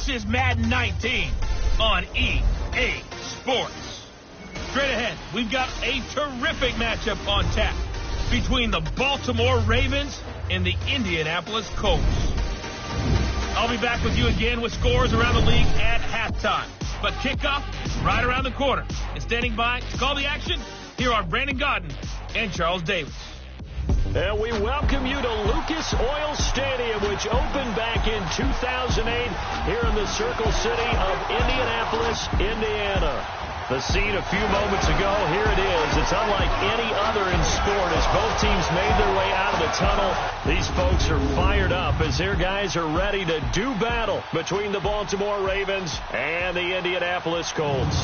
This is Madden 19 on EA Sports. Straight ahead, we've got a terrific matchup on tap between the Baltimore Ravens and the Indianapolis Colts. I'll be back with you again with scores around the league at halftime. But kickoff is right around the corner. And standing by to call the action, here are Brandon Godden and Charles Davis. And we welcome you to Lucas Oil Stadium, which opened back in 2008 here in the Circle City of Indianapolis, Indiana. The scene a few moments ago, here it is. It's unlike any other in sport as both teams made their way out of the tunnel. These folks are fired up as their guys are ready to do battle between the Baltimore Ravens and the Indianapolis Colts.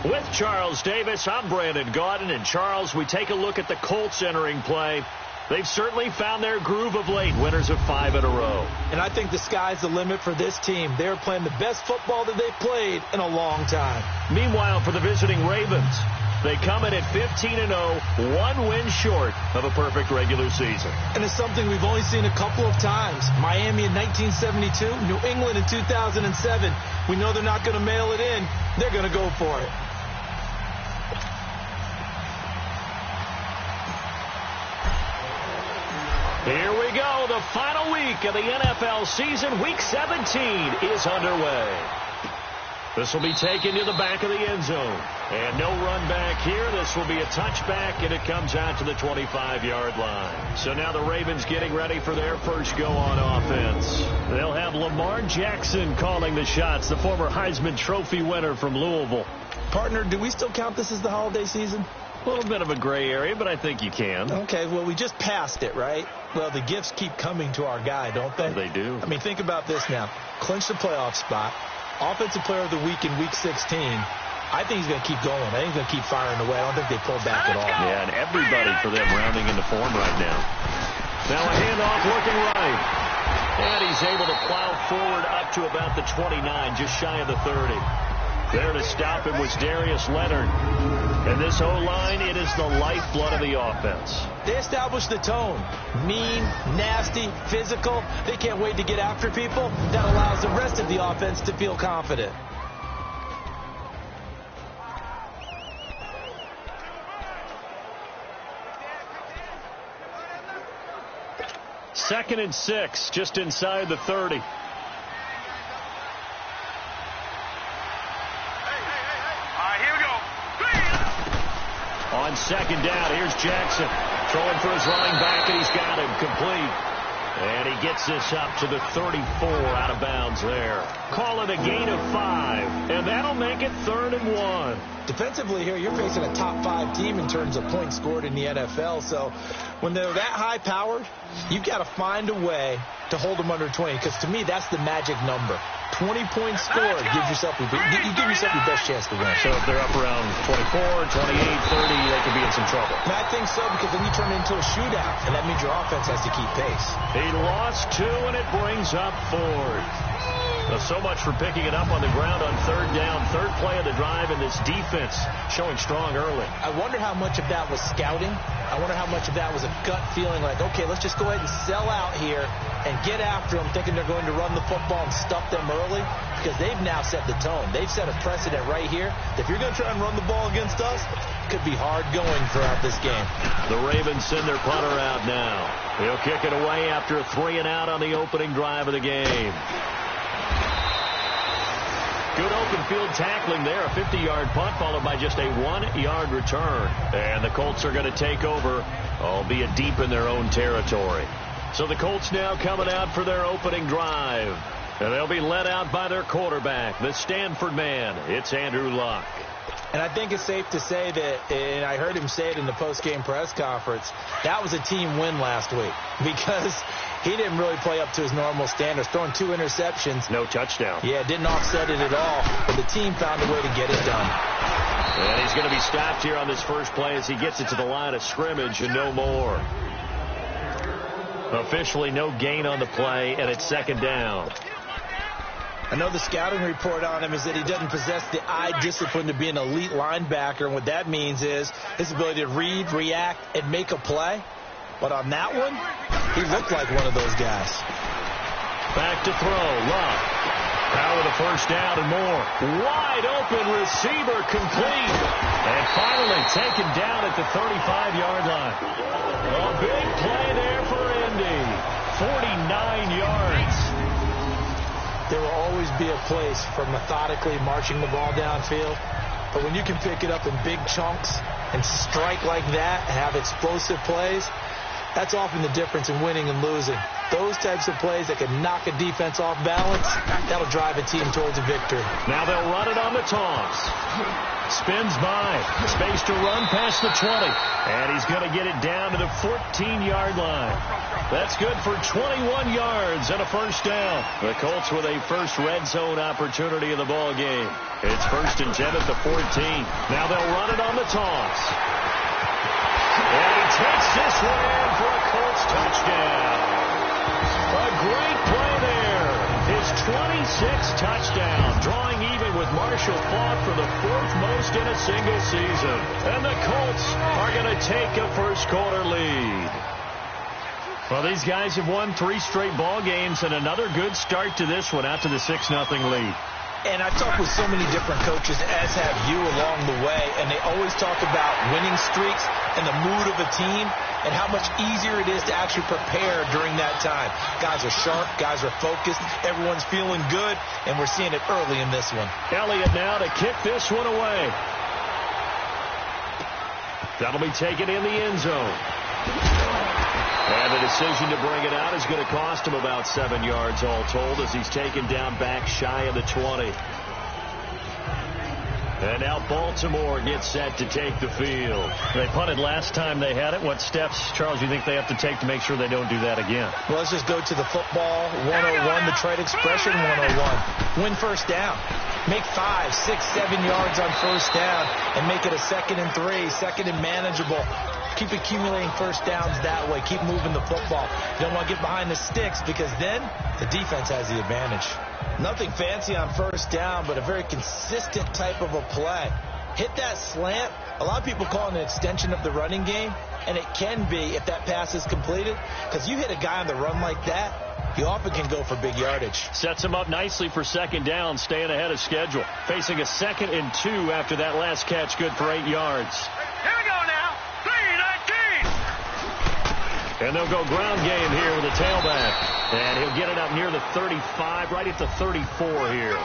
With Charles Davis, I'm Brandon Gaudin. And Charles, we take a look at the Colts entering play. They've certainly found their groove of late, winners of 5 in a row. And I think the sky's the limit for this team. They're playing the best football that they've played in a long time. Meanwhile, for the visiting Ravens, they come in at 15-0, 1 win short of a perfect regular season. And it's something we've only seen a couple of times. Miami in 1972, New England in 2007. We know they're not going to mail it in. They're going to go for it. Here we go. The final week of the NFL season. Week 17 is underway. This will be taken to the back of the end zone. And no run back here. This will be a touchback, and it comes out to the 25-yard line. So now the Ravens getting ready for their first go on offense. They'll have Lamar Jackson calling the shots, the former Heisman Trophy winner from Louisville. Partner, do we still count this as the holiday season? A little bit of a gray area, but I think you can. Okay, well, we just passed it, right? Well, the gifts keep coming to our guy, don't they? They do. I mean, think about this now. Clinch the playoff spot. Offensive player of the week in Week 16. I think he's going to keep going. I think he's going to keep firing away. I don't think they pull back at all. Yeah, and everybody for them rounding into form right now. Now a handoff looking right. And he's able to plow forward up to about the 29, just shy of the 30. There to stop him was Darius Leonard. And this O-line, it is the lifeblood of the offense. They established the tone. Mean, nasty, physical. They can't wait to get after people. That allows the rest of the offense to feel confident. Second and 6, just inside the 30. On second down, here's Jackson throwing for his running back, and he's got him complete. And he gets this up to the 34 out of bounds there. Call it a gain of 5, and that'll make it 3rd and 1. Defensively here, you're facing a top 5 team in terms of points scored in the NFL. So when they're that high-powered, you've got to find a way to hold them under 20, because to me, that's the magic number. 20 points scored, you give yourself your best chance to win. So if they're up around 24, 28, 30, they could be in some trouble. And I think so, because then you turn it into a shootout, and that means your offense has to keep pace. He lost 2, and it brings up 4. So much for picking it up on the ground on 3rd down. 3rd play of the drive, and this defense showing strong early. I wonder how much of that was scouting. I wonder how much of that was a gut feeling like, okay, let's just go ahead and sell out here and get after them, thinking they're going to run the football and stuff them early, because they've now set the tone. They've set a precedent right here. If you're going to try and run the ball against us, it could be hard going throughout this game. The Ravens send their punter out now. He'll kick it away after a 3-and-out on the opening drive of the game. Good open field tackling there. A 50-yard punt followed by just a 1-yard return. And the Colts are going to take over, albeit deep in their own territory. So the Colts now coming out for their opening drive. And they'll be led out by their quarterback, the Stanford man. It's Andrew Luck. And I think it's safe to say that, and I heard him say it in the post-game press conference, that was a team win last week, because he didn't really play up to his normal standards, throwing 2 interceptions. No touchdown. Yeah, didn't offset it at all, but the team found a way to get it done. And he's going to be stopped here on this first play as he gets it to the line of scrimmage and no more. Officially no gain on the play, and it's 2nd down. I know the scouting report on him is that he doesn't possess the eye discipline to be an elite linebacker, and what that means is his ability to read, react, and make a play. But on that one, he looked like one of those guys. Back to throw, Luck. first down and more. Wide open receiver complete. And finally taken down at the 35-yard line. A big play there for Indy. 49 yards. There will always be a place for methodically marching the ball downfield. But when you can pick it up in big chunks and strike like that, have explosive plays, that's often the difference in winning and losing. Those types of plays that can knock a defense off balance, that'll drive a team towards a victory. Now they'll run it on the toss. Spins by. Space to run past the 20. And he's going to get it down to the 14-yard line. That's good for 21 yards and a first down. The Colts with a first red zone opportunity in the ball game. It's 1st and 10 at the 14. Now they'll run it on the toss. And he takes this one in for a Colts touchdown. A great play there. His 26th touchdown, drawing even with Marshall Faulk for the 4th most in a single season. And the Colts are going to take a first-quarter lead. Well, these guys have won 3 straight ball games and another good start to this one out to the 6-0 lead. And I've talked with so many different coaches, as have you, along the way, and they always talk about winning streaks and the mood of a team and how much easier it is to actually prepare during that time. Guys are sharp, guys are focused, everyone's feeling good, and we're seeing it early in this one. Elliott now to kick this one away. That'll be taken in the end zone. And the decision to bring it out is going to cost him about 7 yards all told as he's taken down back shy of the 20. And now Baltimore gets set to take the field. They punted last time they had it. What steps, Charles, you think they have to take to make sure they don't do that again? Well, let's just go to the football 101, the trade expression 101. Win first down. Make 5, 6, 7 yards on first down and make it a 2nd and 3, 2nd and manageable. Keep accumulating first downs that way. Keep moving the football. You don't want to get behind the sticks because then the defense has the advantage. Nothing fancy on first down, but a very consistent type of a play. Hit that slant. A lot of people call it an extension of the running game, and it can be if that pass is completed, because you hit a guy on the run like that, he often can go for big yardage. Sets him up nicely for 2nd down, staying ahead of schedule. Facing a 2nd and 2 after that last catch, good for 8 yards. Here we go now. 3-19. And they'll go ground game here with a tailback. And he'll get it up near the 35, right at the 34 here.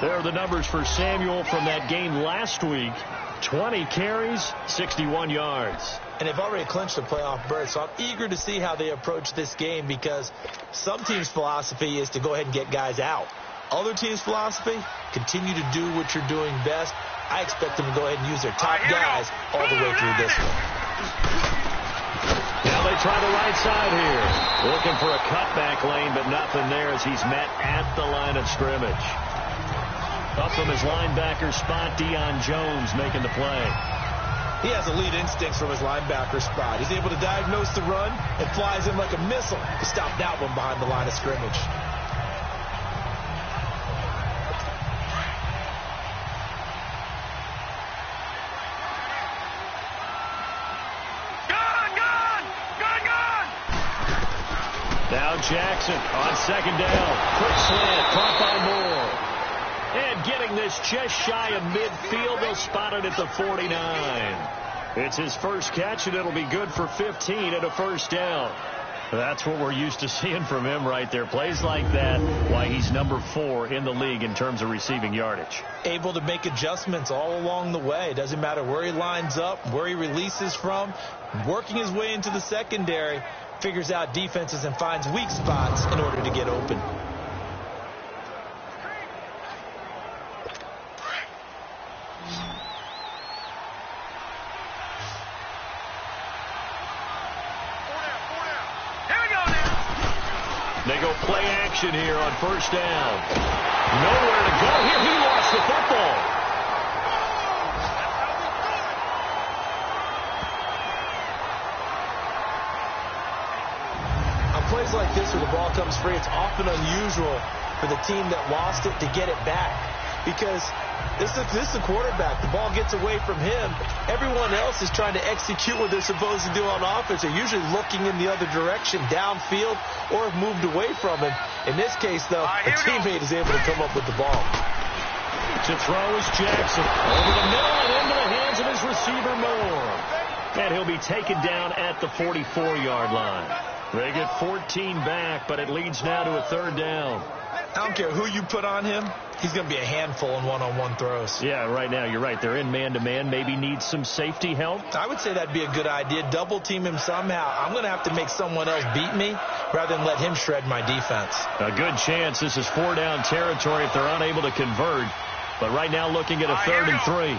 There are the numbers for Samuel from that game last week. 20 carries, 61 yards. And they've already clinched a playoff berth, so I'm eager to see how they approach this game because some teams' philosophy is to go ahead and get guys out. Other teams' philosophy, continue to do what you're doing best. I expect them to go ahead and use their top guys all the way through this one. Now they try the right side here. Looking for a cutback lane, but nothing there as he's met at the line of scrimmage. Up from his linebacker spot, Deion Jones making the play. He has elite instincts from his linebacker spot. He's able to diagnose the run and flies in like a missile to stop that one behind the line of scrimmage. Now Jackson on 2nd down. Quick slant, caught by Moore. And getting this just shy of midfield, they'll spot it at the 49. It's his first catch, and it'll be good for 15 and a first down. That's what we're used to seeing from him right there. Plays like that, why he's number 4 in the league in terms of receiving yardage. Able to make adjustments all along the way. Doesn't matter where he lines up, where he releases from. Working his way into the secondary, figures out defenses and finds weak spots in order to get open. They go play action here on first down. Nowhere to go here. He lost the football. On plays like this where the ball comes free, it's often unusual for the team that lost it to get it back. because this is the quarterback. The ball gets away from him. Everyone else is trying to execute what they're supposed to do on offense. They're usually looking in the other direction, downfield, or have moved away from him. In this case, though, a teammate is able to come up with the ball. To throw is Jackson. Over the middle and into the hands of his receiver, Moore. And he'll be taken down at the 44-yard line. They get 14 back, but it leads now to a third down. I don't care who you put on him. He's going to be a handful in one-on-one throws. Yeah, right now, you're right. They're in man-to-man. Maybe needs some safety help. I would say that'd be a good idea. Double team him somehow. I'm going to have to make someone else beat me rather than let him shred my defense. A good chance. This is 4-down territory if they're unable to convert. But right now looking at a 3rd and 3. Green,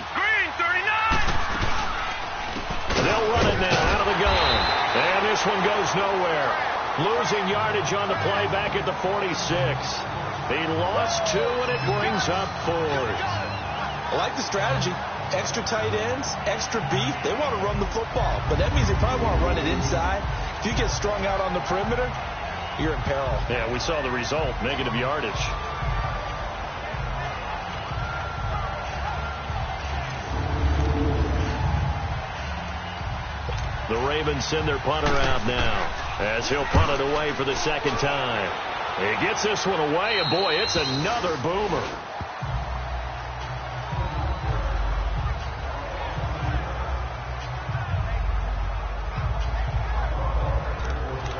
39! They'll run it now out of the gun. And this one goes nowhere. Losing yardage on the play back at the 46. He lost 2, and it brings up 4th. I like the strategy. Extra tight ends, extra beef. They want to run the football, but that means they probably want to run it inside. If you get strung out on the perimeter, you're in peril. Yeah, we saw the result, negative yardage. The Ravens send their punter out now as he'll punt it away for the second time. He gets this one away, and boy, it's another boomer.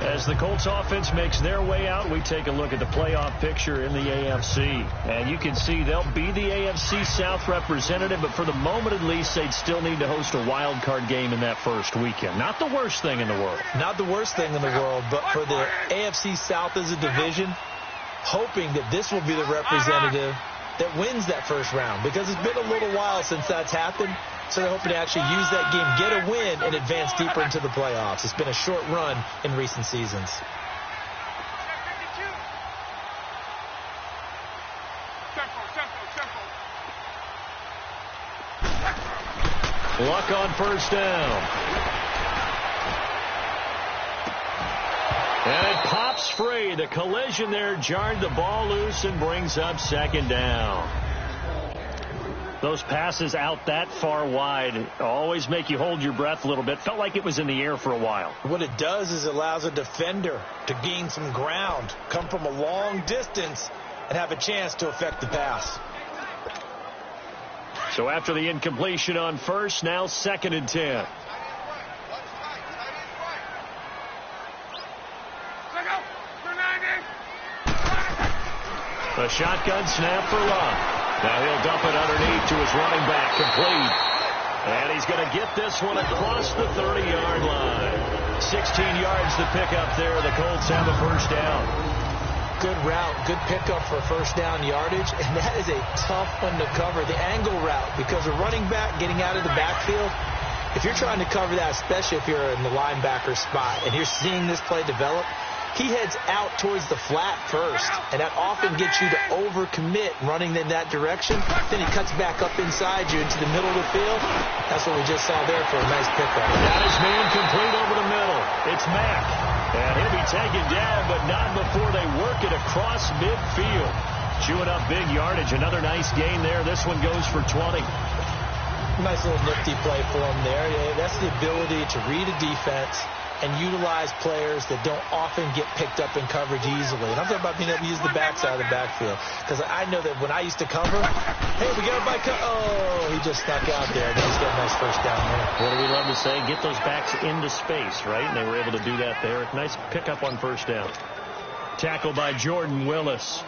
As the Colts offense makes their way out, we take a look at the playoff picture in the AFC. And you can see they'll be the AFC South representative, but for the moment at least, they'd still need to host a wild card game in that first weekend. Not the worst thing in the world. Not the worst thing in the world, but for the AFC South as a division, hoping that this will be the representative that wins that first round, because it's been a little while since that's happened. So they're hoping to actually use that game, get a win, and advance deeper into the playoffs. It's been a short run in recent seasons. Luck on first down. And it pops free. The collision there jarred the ball loose and brings up second down. Those passes out that far wide always make you hold your breath a little bit. Felt like it was in the air for a while. What it does is it allows a defender to gain some ground, come from a long distance, and have a chance to affect the pass. So after the incompletion on first, now 2nd and 10. A shotgun snap for Love. Now he'll dump it underneath to his running back, complete. And he's going to get this one across the 30-yard line. 16 yards to pick up there. The Colts have a first down. Good route, good pickup for first down yardage, and that is a tough one to cover. The angle route, because a running back getting out of the backfield, if you're trying to cover that, especially if you're in the linebacker spot and you're seeing this play develop, he heads out towards the flat first, and that often gets you to overcommit running in that direction. Then he cuts back up inside you into the middle of the field. That's what we just saw there for a nice pickup. Got his man complete over the middle. It's Mack. And he'll be taken down, but not before they work it across midfield. Chewing up big yardage. Another nice gain there. This one goes for 20. Nice little nifty play for him there. Yeah, that's the ability to read a defense and utilize players that don't often get picked up in coverage easily. And I'm talking about being able to use the backside of the backfield. Because I know that when I used to cover, hey, we got a bike. Oh, he just snuck out there. And he's got a nice first down there. What do we love to say? Get those backs into space, right? And they were able to do that there. Nice pickup on first down. Tackle by Jordan Willis.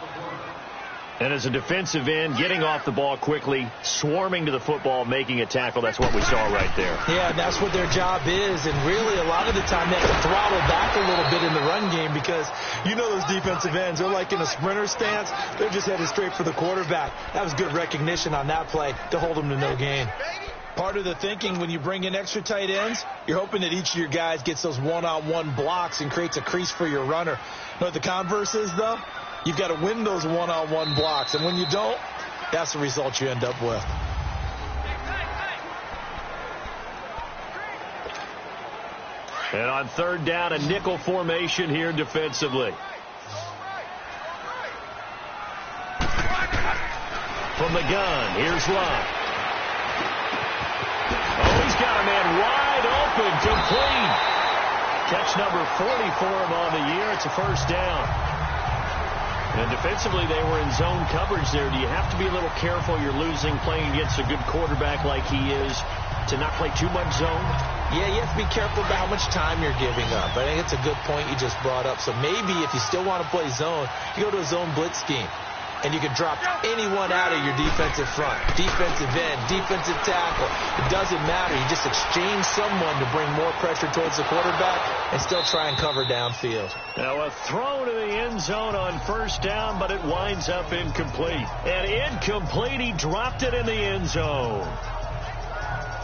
And as a defensive end, getting off the ball quickly, swarming to the football, making a tackle. That's what we saw right there. Yeah, and that's what their job is. And really, a lot of the time, they have to throttle back a little bit in the run game because you know those defensive ends, they're like in a sprinter stance. They're just headed straight for the quarterback. That was good recognition on that play to hold them to no gain. Part of the thinking when you bring in extra tight ends, you're hoping that each of your guys gets those one-on-one blocks and creates a crease for your runner. You know what the converse is, though? You've got to win those one-on-one blocks. And when you don't, that's the result you end up with. And on third down, a nickel formation here defensively. from the gun. Here's Luck. Oh, he's got a man wide open, complete. Catch number 40 for him on the year. It's a first down. And defensively, they were in zone coverage there. Do you have to be a little careful? You're losing playing against a good quarterback like he is to not play too much zone? Yeah, you have to be careful about how much time you're giving up. I think it's a good point you just brought up. So maybe if you still want to play zone, you go to a zone blitz scheme. And you can drop anyone out of your defensive front. Defensive end, defensive tackle. It doesn't matter. You just exchange someone to bring more pressure towards the quarterback and still try and cover downfield. Now a throw to the end zone on first down, but it winds up incomplete. And incomplete, he dropped it in the end zone.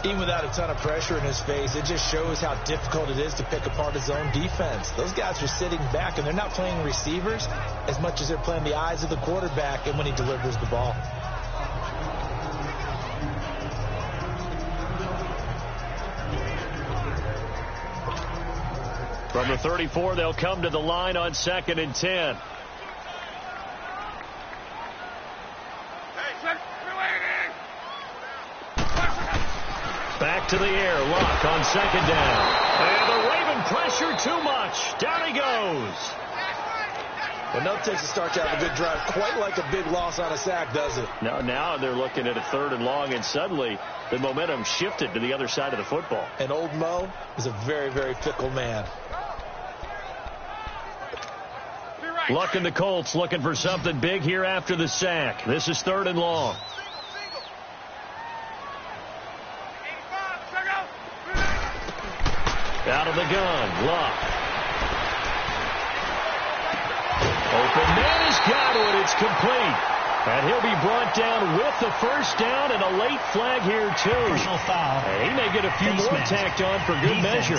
Even without a ton of pressure in his face, it just shows how difficult it is to pick apart his own defense. Those guys are sitting back, and they're not playing receivers as much as they're playing the eyes of the quarterback and when he delivers the ball. From the 34, they'll come to the line on 2nd and 10. Back to the air. Luck on 2nd down. And the Raven pressure too much. Down he goes. Well, no takes to start to have a good drive. Quite like a big loss on a sack, does it? Now they're looking at a 3rd and long, and suddenly the momentum shifted to the other side of the football. And old Mo is a very, very fickle man. Luck and the Colts looking for something big here after the sack. This is 3rd and long. Out of the gun, Luck. Open man is Godwin. It's complete. And he'll be brought down with the first down and a late flag here, too. Personal foul. And he may get a few more tacked on for good measure.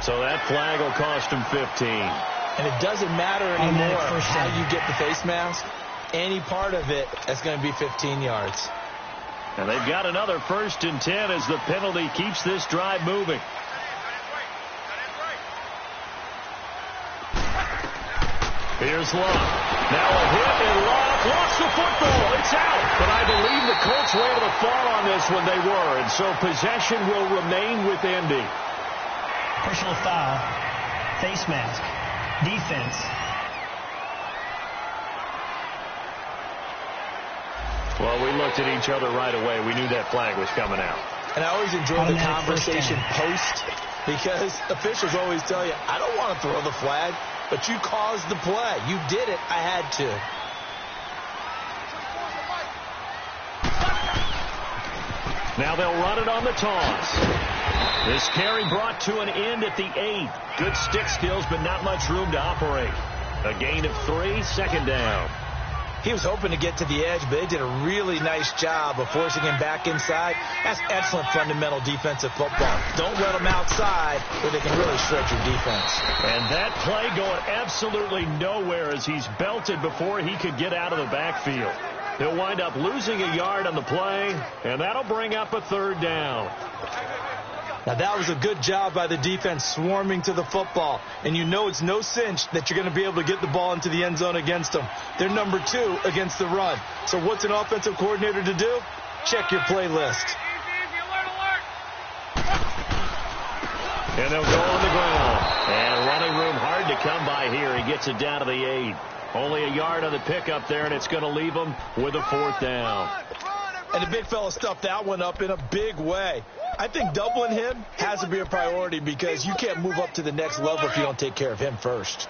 So that flag will cost him 15. And it doesn't matter anymore how you get the face mask. Any part of it, that's going to be 15 yards. And they've got another 1st and 10 as the penalty keeps this drive moving. Here's Luck. Now a hit, and Luck lost the football. It's out. But I believe the Colts were able to fall on this when they were, and so possession will remain with Indy. Personal foul. Face mask. Defense. Well, we looked at each other right away. We knew that flag was coming out. And I always enjoy the conversation post because officials always tell you, I don't want to throw the flag, but you caused the play. You did it. I had to. Now they'll run it on the toss. This carry brought to an end at the 8. Good stick skills, but not much room to operate. A gain of 3, 2nd down. He was hoping to get to the edge, but they did a really nice job of forcing him back inside. That's excellent fundamental defensive football. Don't let them outside where they can really shred your defense. And that play going absolutely nowhere as he's belted before he could get out of the backfield. He'll wind up losing a yard on the play, and that'll bring up a 3rd down. Now, that was a good job by the defense swarming to the football. And you know it's no cinch that you're going to be able to get the ball into the end zone against them. They're number 2 against the run. So what's an offensive coordinator to do? Check your play list. And they'll go on the ground. And running room hard to come by here. He gets it down to the 8. Only a yard on the pickup there, and it's going to leave him with a 4th down. And the big fella stuffed that one up in a big way. I think doubling him has to be a priority because you can't move up to the next level if you don't take care of him first.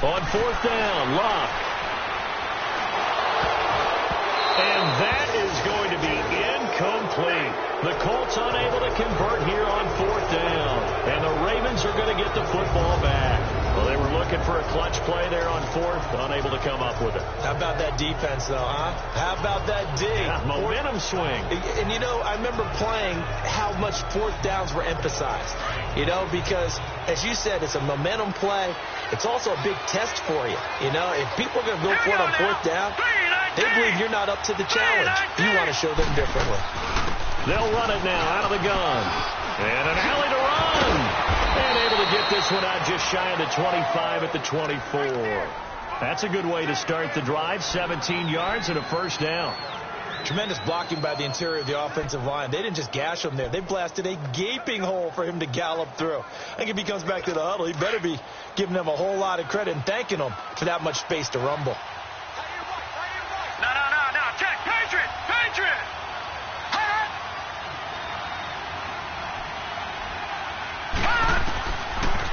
On 4th down, Luck. And that is going to be incomplete. The Colts unable to convert here on 4th down. And the Ravens are going to get the football back. Well, they were looking for a clutch play there on 4th, unable to come up with it. How about that defense, though, huh? How about that D? Yeah, momentum swing. And, you know, I remember playing how much 4th downs were emphasized. You know, because, as you said, it's a momentum play. It's also a big test for you. You know, if people are going to go for it on 4th down, they believe you're not up to the challenge. You want to show them differently. They'll run it now out of the gun. And an alley to run. And able to get this one out just shy of the 25 at the 24. That's a good way to start the drive. 17 yards and a first down. Tremendous blocking by the interior of the offensive line. They didn't just gash him there. They blasted a gaping hole for him to gallop through. I think if he comes back to the huddle, he better be giving them a whole lot of credit and thanking them for that much space to rumble. No. Check. Patriot.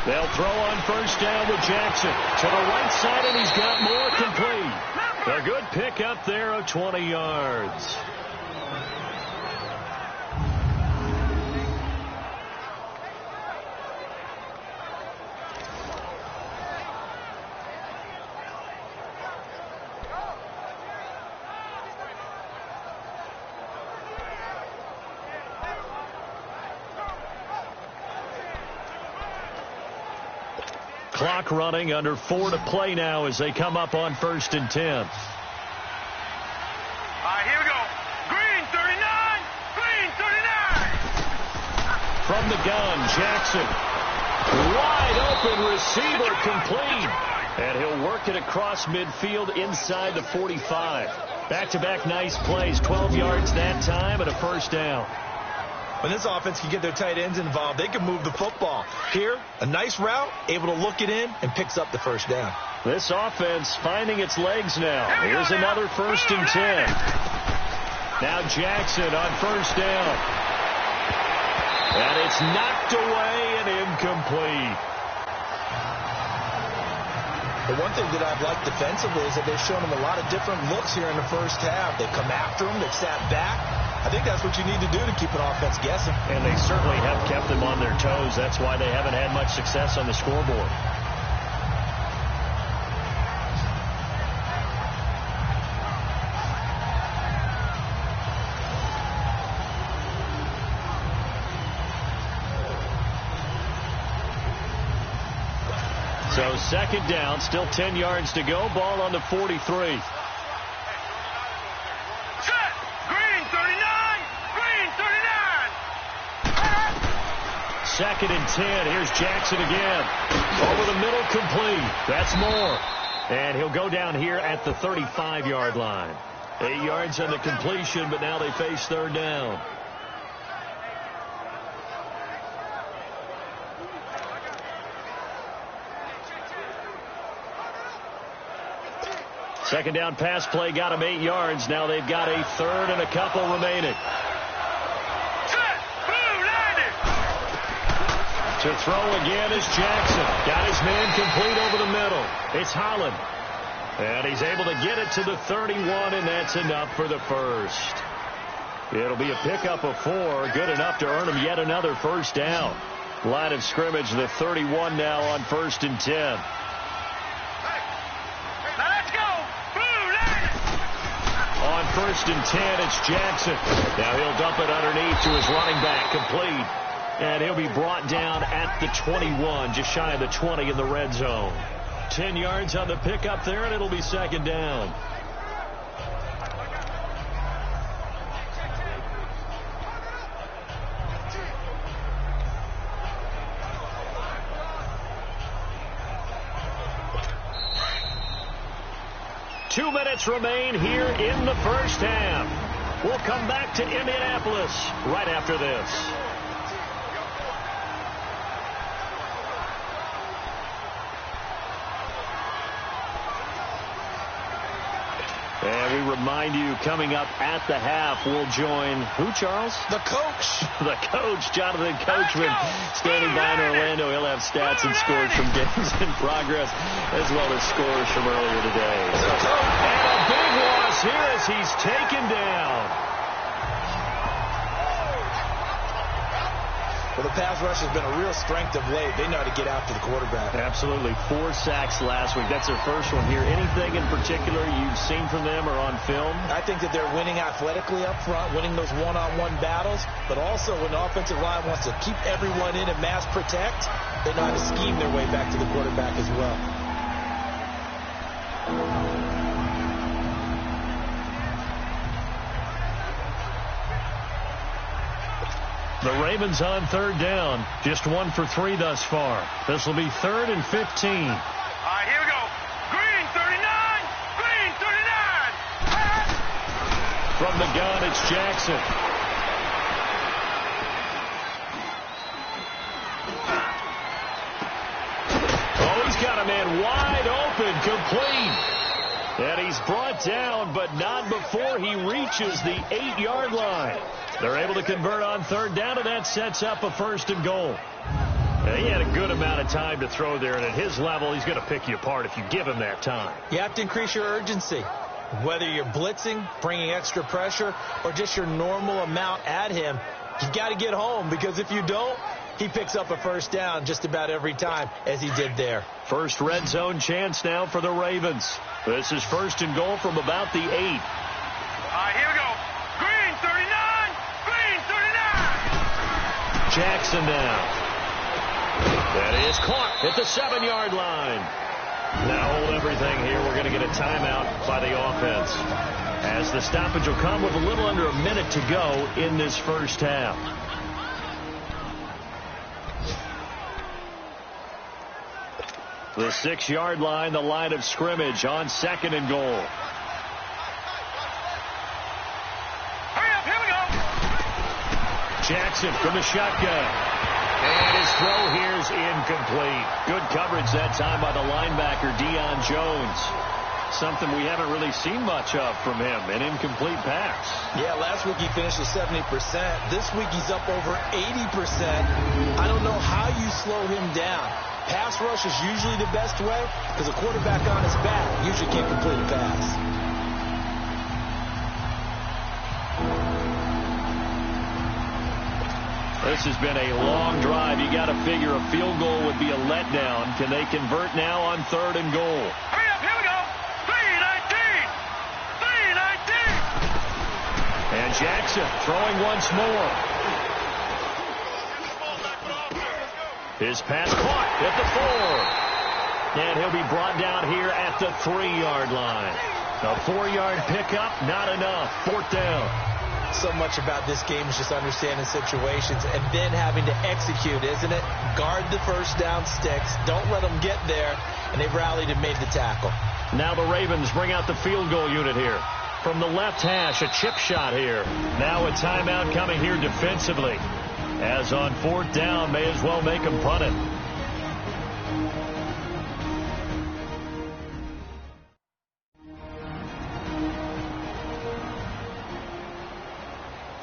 They'll throw on first down with Jackson. To the right side, and he's got more complete. A good pickup there of 20 yards. Clock running, under 4 to play now as they come up on 1st and 10. All right, here we go. Green 39. From the gun, Jackson. Wide open receiver complete. And he'll work it across midfield inside the 45. Back-to-back nice plays. 12 yards that time and a first down. When this offense can get their tight ends involved, they can move the football. Here, a nice route, able to look it in, and picks up the first down. This offense finding its legs now. Here's another 1st and 10. Now Jackson on first down. And it's knocked away and incomplete. The one thing that I've liked defensively is that they've shown them a lot of different looks here in the first half. They've come after them. They've sat back. I think that's what you need to do to keep an offense guessing. And they certainly have kept them on their toes. That's why they haven't had much success on the scoreboard. So 2nd down, still 10 yards to go. Ball on the 43. 2nd and 10. Here's Jackson again. Over the middle, complete. That's more. And he'll go down here at the 35-yard line. 8 yards on the completion, but now they face 3rd down. Second down pass play got him 8 yards. Now they've got a 3rd and a couple remaining. To throw again is Jackson. Got his man complete over the middle. It's Holland. And he's able to get it to the 31, and that's enough for the first. It'll be a pickup of 4. Good enough to earn him yet another first down. Line of scrimmage, the 31 now on 1st and 10. Let's go. On 1st and 10, it's Jackson. Now he'll dump it underneath to his running back, complete. And he'll be brought down at the 21, just shy of the 20 in the red zone. 10 yards on the pickup there, and it'll be 2nd down. Two minutes remain here in the first half. We'll come back to Indianapolis right after this. And we remind you, coming up at the half, we'll join who, Charles? The coach. The coach, Jonathan Coachman, standing by in Orlando. He'll have stats and scores from games in progress, as well as scores from earlier today. And a big loss here as he's taken down. Well, the pass rush has been a real strength of late. They know how to get after the quarterback. Absolutely. 4 sacks last week. That's their first one here. Anything in particular you've seen from them or on film? I think that they're winning athletically up front, winning those one-on-one battles, but also when the offensive line wants to keep everyone in and mass protect, they know how to scheme their way back to the quarterback as well. The Ravens on third down. Just 1 for 3 thus far. This will be 3rd and 15. All right, here we go. Green 39. Green 39. From the gun, it's Jackson. Oh, he's got a man wide open, complete. And he's brought down, but not before he reaches the 8-yard line. They're able to convert on third down, and that sets up a 1st and goal. Now, he had a good amount of time to throw there, and at his level, he's going to pick you apart if you give him that time. You have to increase your urgency. Whether you're blitzing, bringing extra pressure, or just your normal amount at him, you've got to get home, because if you don't, he picks up a 1st down just about every time, as he did there. First red zone chance now for the Ravens. This is 1st and goal from about the 8. All right, here we go. Green 39. Green 39. Jackson down. That is caught at the 7-yard line. Now hold everything here. We're going to get a timeout by the offense, as the stoppage will come with a little under a minute to go in this first half. The 6-yard line, the line of scrimmage on 2nd and goal. Hurry up, here we go. Jackson from the shotgun. And his throw here is incomplete. Good coverage that time by the linebacker, Deion Jones. Something we haven't really seen much of from him, an incomplete pass. Yeah, last week he finished at 70%. This week he's up over 80%. I don't know how you slow him down. Pass rush is usually the best way, because a quarterback on his back usually can't complete a pass. This has been a long drive. You got to figure a field goal would be a letdown. Can they convert now on 3rd and goal? Hurry up, here we go. 319. 319. And Jackson throwing once more. His pass caught at the 4. And he'll be brought down here at the 3-yard line. A 4-yard pickup, not enough. 4th down. So much about this game is just understanding situations and then having to execute, isn't it? Guard the 1st down sticks. Don't let them get there. And they've rallied and made the tackle. Now the Ravens bring out the field goal unit here. From the left hash, a chip shot here. Now a timeout coming here defensively. As on 4th down, may as well make them punt it.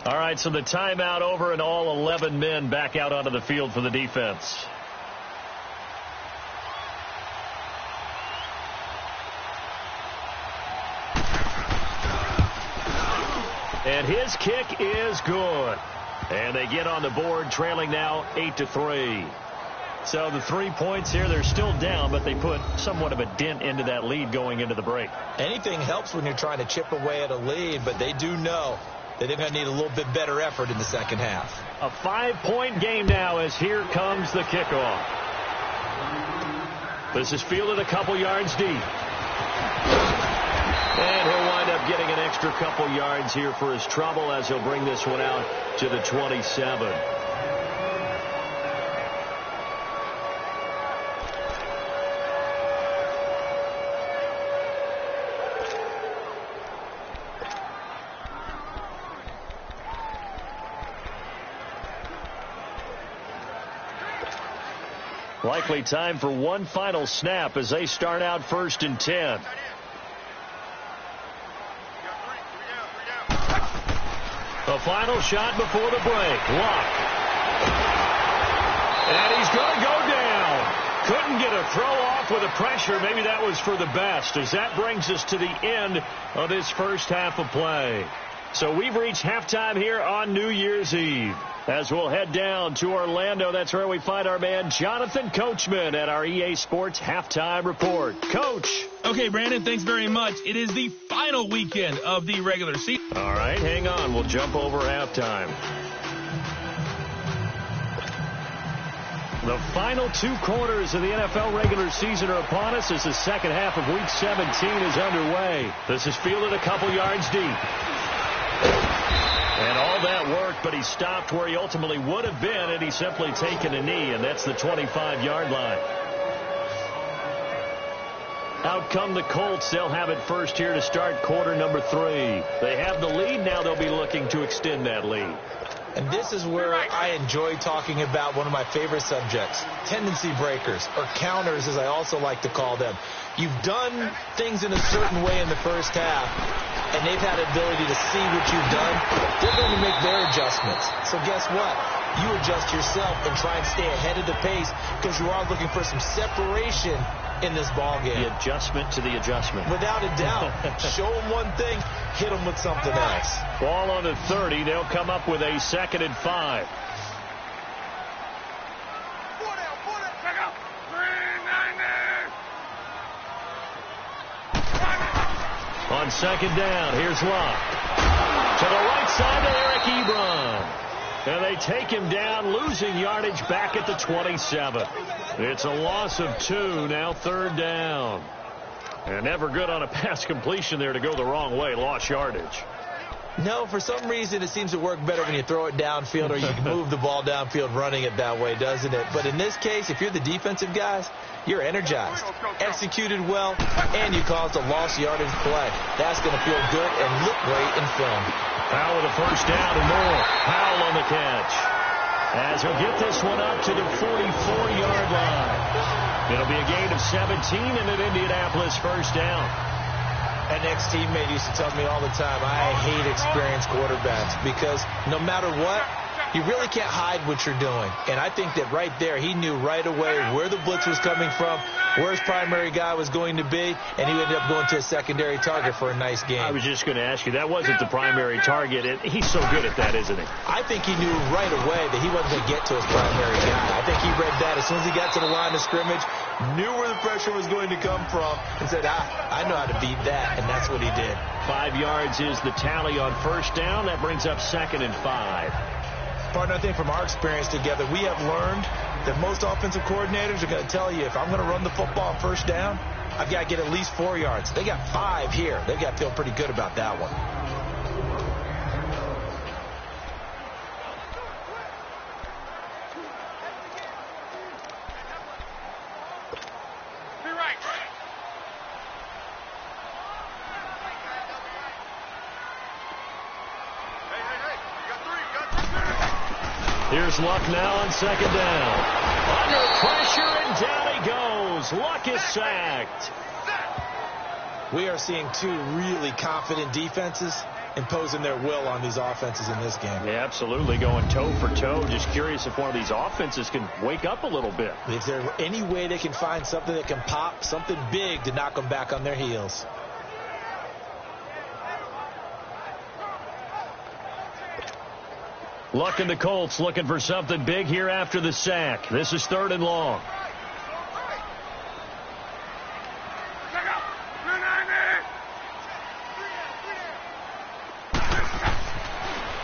All right, so the timeout over and all 11 men back out onto the field for the defense. And his kick is good. And they get on the board, trailing now 8-3. So the 3 points here, they're still down, but they put somewhat of a dent into that lead going into the break. Anything helps when you're trying to chip away at a lead, but they do know that they're going to need a little bit better effort in the second half. A 5-point game now as here comes the kickoff. This is fielded a couple yards deep. And he'll wind up getting an extra couple yards here for his trouble as he'll bring this one out to the 27. Likely time for one final snap as they start out 1st and 10. The final shot before the break. Luck. And he's going to go down. Couldn't get a throw off with the pressure. Maybe that was for the best, as that brings us to the end of this first half of play. So we've reached halftime here on New Year's Eve. As we'll head down to Orlando, that's where we find our man Jonathan Coachman at our EA Sports Halftime Report. Coach. Okay, Brandon, thanks very much. It is the final weekend of the regular season. All right, hang on. We'll jump over halftime. The final 2 quarters of the NFL regular season are upon us as the second half of Week 17 is underway. This is fielded a couple yards deep. And all All that work, but he stopped where he ultimately would have been, and he's simply taken a knee, and that's the 25-yard line. Out come the Colts. They'll have it first here to start quarter number 3. They have the lead. Now they'll be looking to extend that lead. And this is where I enjoy talking about one of my favorite subjects, tendency breakers, or counters as I also like to call them. You've done things in a certain way in the first half, and they've had ability to see what you've done. They're going to make their adjustments. So guess what? You adjust yourself and try and stay ahead of the pace because you are looking for some separation in this ball game. The adjustment to the adjustment. Without a doubt. Show them one thing, hit them with something else. Ball on the 30. They'll come up with a 2nd and 5. On 2nd down, here's Locke. To the right side to Eric Ebron. And they take him down, losing yardage back at the 27. It's a loss of 2, now 3rd down. And never good on a pass completion there to go the wrong way, lost yardage. No, for some reason it seems to work better when you throw it downfield or you can move the ball downfield running it that way, doesn't it? But in this case, if you're the defensive guys, you're energized, executed well, and you caused a lost yardage play. That's going to feel good and look great in film. Powell with a 1st down and more. Powell on the catch. As he'll get this one up to the 44-yard line. It'll be a gain of 17 and an Indianapolis 1st down. An ex-teammate used to tell me all the time, I hate experienced quarterbacks because no matter what, you really can't hide what you're doing. And I think that right there, he knew right away where the blitz was coming from, where his primary guy was going to be, and he ended up going to a secondary target for a nice game. I was just going to ask you, that wasn't the primary target. He's so good at that, isn't he? I think he knew right away that he wasn't going to get to his primary guy. I think he read that as soon as he got to the line of scrimmage, knew where the pressure was going to come from, and said, I know how to beat that, and that's what he did. 5 yards is the tally on 1st down. That brings up 2nd and 5. Partner, I think from our experience together, we have learned that most offensive coordinators are going to tell you, if I'm going to run the football on 1st down, I've got to get at least 4 yards. They got 5 here. They've got to feel pretty good about that one. Here's Luck now on 2nd down. Under pressure, and down he goes. Luck is sacked. We are seeing 2 really confident defenses imposing their will on these offenses in this game. Yeah, absolutely, going toe for toe. Just curious if one of these offenses can wake up a little bit. Is there any way they can find something that can pop, something big to knock them back on their heels? Luck and the Colts looking for something big here after the sack. This is 3rd and long.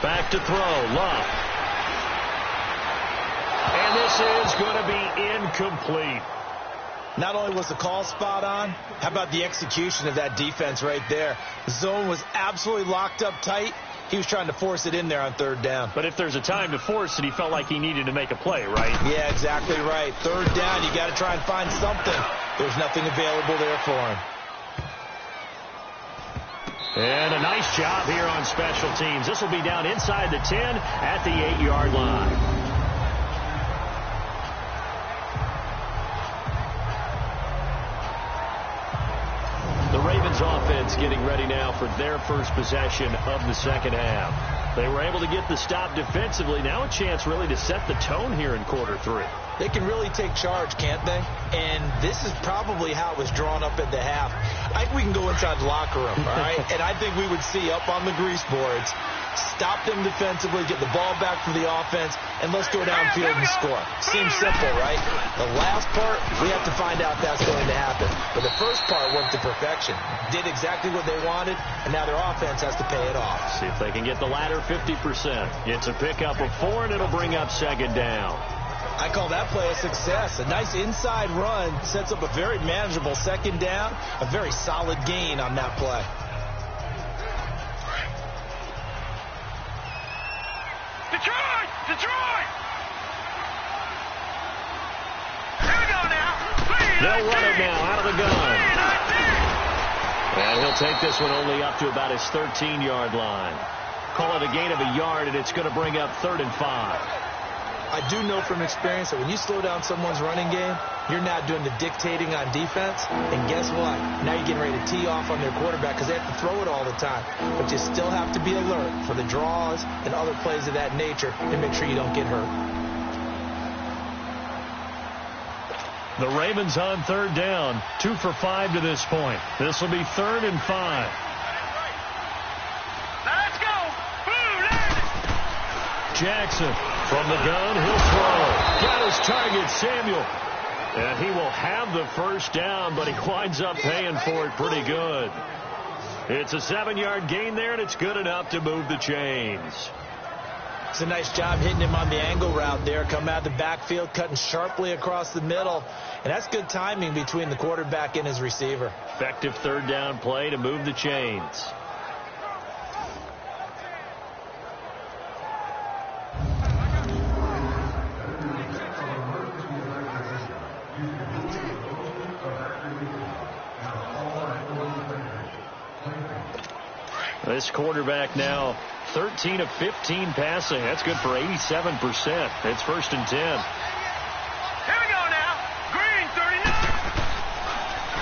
Back to throw, Luck. And this is going to be incomplete. Not only was the call spot on, how about the execution of that defense right there? The zone was absolutely locked up tight. He was trying to force it in there on 3rd down. But if there's a time to force it, he felt like he needed to make a play, right? Yeah, exactly right. 3rd down, you got to try and find something. There's nothing available there for him. And a nice job here on special teams. This will be down inside the 10 at the 8-yard line. The Ravens offense getting ready now for their first possession of the 2nd half. They were able to get the stop defensively. Now a chance really to set the tone here in quarter 3. They can really take charge, can't they? And this is probably how it was drawn up at the half. I think we can go inside the locker room, all right? And I think we would see up on the grease boards, stop them defensively, get the ball back for the offense, and let's go downfield and score. Seems simple, right? The last part, we have to find out if that's going to happen. But the first part worked to perfection. Did exactly what they wanted, and now their offense has to pay it off. See if they can get the latter 50%. It's a pickup of 4, and it'll bring up 2nd down. I call that play a success. A nice inside run sets up a very manageable 2nd down, a very solid gain on that play. Detroit! Here we go now. They'll run it now out of the gun. And he'll take this one only up to about his 13-yard line. Call it a gain of a yard, and it's going to bring up 3rd and 5. I do know from experience that when you slow down someone's running game, you're not doing the dictating on defense. And guess what? Now you're getting ready to tee off on their quarterback because they have to throw it all the time. But you still have to be alert for the draws and other plays of that nature and make sure you don't get hurt. The Ravens on 3rd down, 2 for 5 to this point. This will be 3rd and 5. Let's go. Jackson from the gun, he'll throw. Got his target, Samuel. And he will have the first down, but he winds up paying for it pretty good. It's a 7-yard gain there, and it's good enough to move the chains. It's a nice job hitting him on the angle route there. Come out of the backfield, cutting sharply across the middle. And that's good timing between the quarterback and his receiver. Effective 3rd down play to move the chains. This quarterback now 13 of 15 passing. That's good for 87%. It's 1st and 10. Here we go now. Green 39.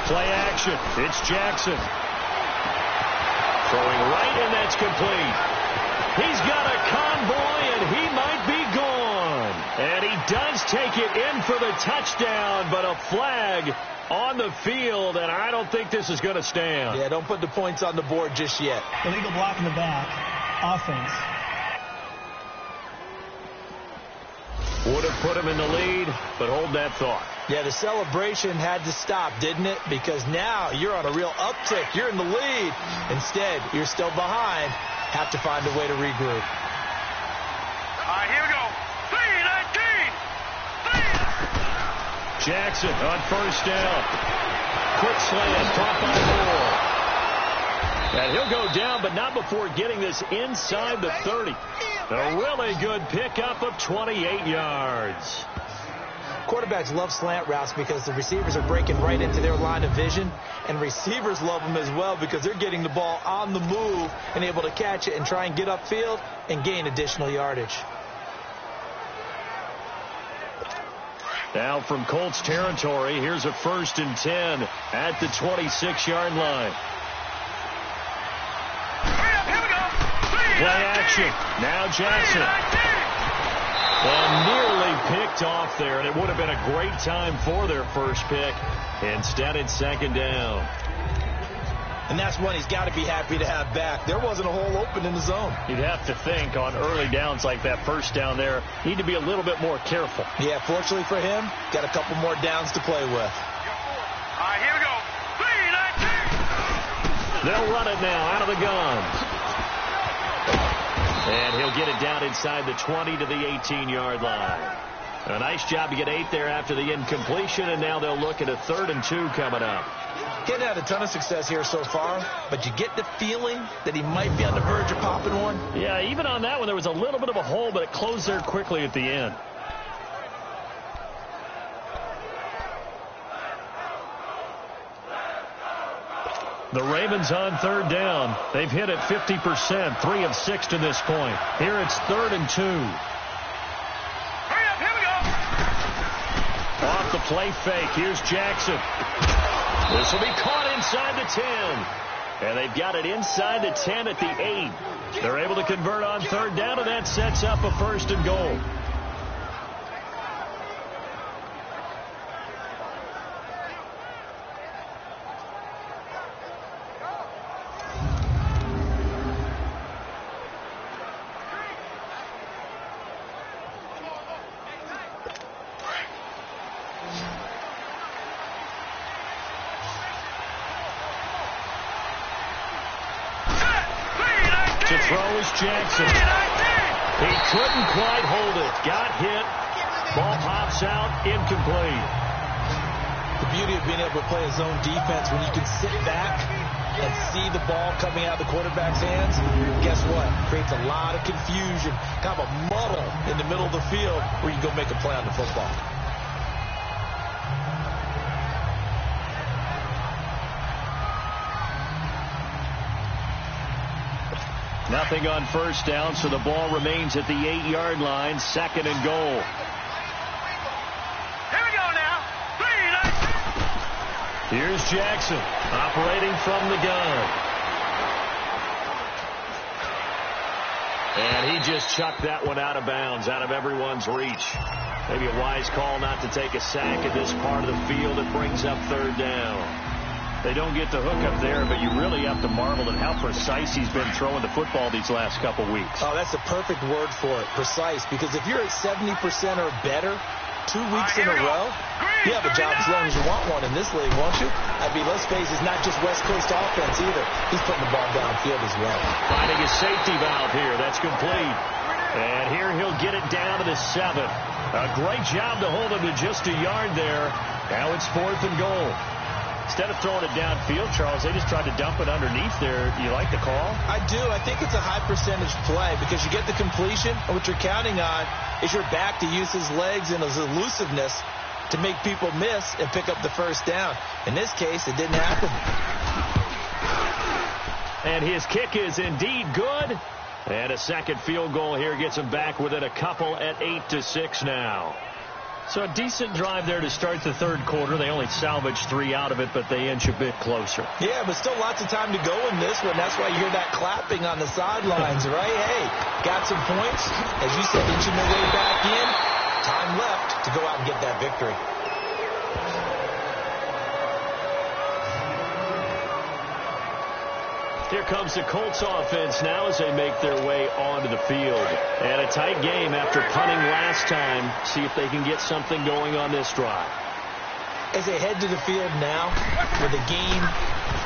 Play action. It's Jackson. Throwing right, and that's complete. He's got a convoy, and he might be gone. And he does take it in for the touchdown, but a flag on the field, and I don't think this is going to stand. Yeah, don't put the points on the board just yet. Illegal block in the back. Offense. Would have put him in the lead, but hold that thought. Yeah, the celebration had to stop, didn't it? Because now you're on a real uptick. You're in the lead. Instead, you're still behind. Have to find a way to regroup. All right, here we go. 3-19. Jackson on 1st down. Quick slant, caught by Moore. And he'll go down, but not before getting this inside the 30. A really good pickup of 28 yards. Quarterbacks love slant routes because the receivers are breaking right into their line of vision, and receivers love them as well because they're getting the ball on the move and able to catch it and try and get upfield and gain additional yardage. Now from Colts territory, here's a 1st and 10 at the 26-yard line. Play action. Now Jackson. And nearly picked off there, and it would have been a great time for their first pick. Instead, it's 2nd down. And that's one he's got to be happy to have back. There wasn't a hole open in the zone. You'd have to think on early downs like that 1st down there, need to be a little bit more careful. Yeah, fortunately for him, got a couple more downs to play with. All right, here we go. 3-19. They'll run it now out of the gun. And he'll get it down inside the 20 to the 18-yard line. A nice job to get 8 there after the incompletion, and now they'll look at a 3rd and 2 coming up. Getting had a ton of success here so far, but you get the feeling that he might be on the verge of popping one. Yeah, even on that one, there was a little bit of a hole, but it closed there quickly at the end. The Ravens on 3rd down. They've hit it 50%, 3 of 6 to this point. Here it's 3rd and 2. Hurry up, here we go. Off the play fake, here's Jackson. This will be caught inside the 10. And they've got it inside the 10 at the 8. They're able to convert on 3rd down, and that sets up a 1st and goal. To throw is Jackson. He couldn't quite hold it. Got hit. Ball pops out. Incomplete. The beauty of being able to play a zone defense when you can sit back and see the ball coming out of the quarterback's hands, guess what? Creates a lot of confusion, kind of a muddle in the middle of the field where you can go make a play on the football. Nothing on first down, so the ball remains at the 8-yard line, 2nd and goal. Here we go now. Here's Jackson, operating from the gun. And he just chucked that one out of bounds, out of everyone's reach. Maybe a wise call not to take a sack at this part of the field. It brings up 3rd down. They don't get the hook up there, but you really have to marvel at how precise he's been throwing the football these last couple weeks. Oh, that's a perfect word for it, precise, because if you're at 70% or better 2 weeks in a row, you have a job as long as you want one in this league, won't you? I mean, let's face it, it's not just West Coast offense either. He's putting the ball downfield as well. Finding a safety valve here. That's complete. And here he'll get it down to the 7. A great job to hold him to just a yard there. Now it's 4th and goal. Instead of throwing it downfield, Charles, they just tried to dump it underneath there. Do you like the call? I do. I think it's a high percentage play because you get the completion, and what you're counting on is your back to use his legs and his elusiveness to make people miss and pick up the first down. In this case, it didn't happen. And his kick is indeed good. And a second field goal here gets him back within a couple at 8-6 now. So a decent drive there to start the 3rd quarter. They only salvaged 3 out of it, but they inch a bit closer. Yeah, but still lots of time to go in this one. That's why you hear that clapping on the sidelines, right? Hey, got some points. As you said, inching their way back in. Time left to go out and get that victory. Here comes the Colts offense now as they make their way onto the field. And a tight game after punting last time. See if they can get something going on this drive. As they head to the field now, with the game